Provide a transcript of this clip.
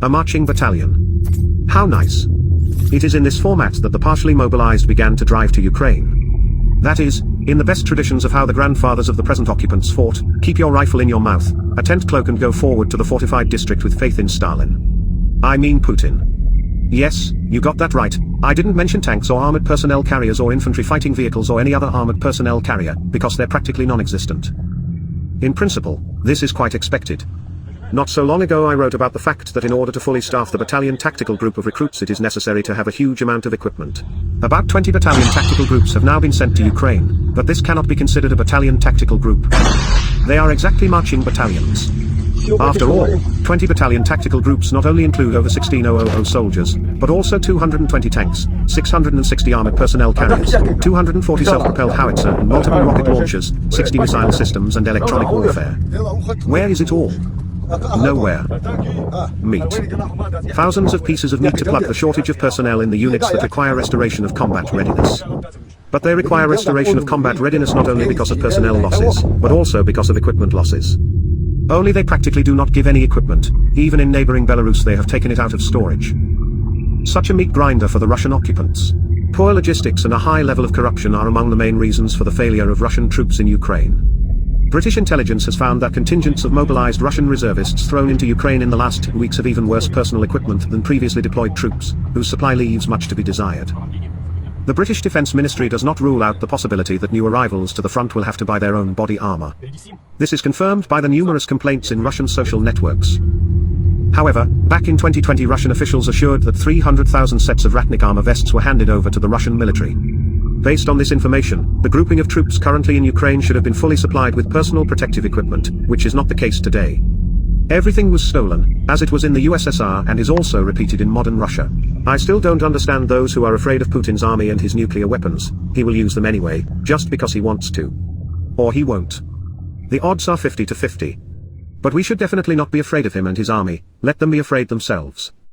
A marching battalion. How nice. It is in this format that the partially mobilized began to drive to Ukraine. That is, in the best traditions of how the grandfathers of the present occupants fought, keep your rifle in your mouth, a tent cloak and go forward to the fortified district with faith in Stalin. I mean Putin. Yes, you got that right, I didn't mention tanks or armored personnel carriers or infantry fighting vehicles or any other armored personnel carrier, because they're practically non-existent. In principle, this is quite expected. Not so long ago I wrote about the fact that in order to fully staff the battalion tactical group of recruits it is necessary to have a huge amount of equipment. About 20 battalion tactical groups have now been sent to Ukraine, but this cannot be considered a battalion tactical group. They are exactly marching battalions. After all, 20 battalion tactical groups not only include over 16,000 soldiers, but also 220 tanks, 660 armored personnel carriers, 240 self-propelled howitzer and multiple rocket launchers, 60 missile systems and electronic warfare. Where is it all? Nowhere. Meat. Thousands of pieces of meat to plug the shortage of personnel in the units that require restoration of combat readiness. But they require restoration of combat readiness not only because of personnel losses, but also because of equipment losses. Only they practically do not give any equipment, even in neighboring Belarus they have taken it out of storage. Such a meat grinder for the Russian occupants. Poor logistics and a high level of corruption are among the main reasons for the failure of Russian troops in Ukraine. British intelligence has found that contingents of mobilized Russian reservists thrown into Ukraine in the last 2 weeks have even worse personal equipment than previously deployed troops, whose supply leaves much to be desired. The British Defence Ministry does not rule out the possibility that new arrivals to the front will have to buy their own body armour. This is confirmed by the numerous complaints in Russian social networks. However, back in 2020 Russian officials assured that 300,000 sets of Ratnik armour vests were handed over to the Russian military. Based on this information, the grouping of troops currently in Ukraine should have been fully supplied with personal protective equipment, which is not the case today. Everything was stolen, as it was in the USSR and is also repeated in modern Russia. I still don't understand those who are afraid of Putin's army and his nuclear weapons. He will use them anyway, just because he wants to. Or he won't. The odds are 50 to 50. But we should definitely not be afraid of him and his army, let them be afraid themselves.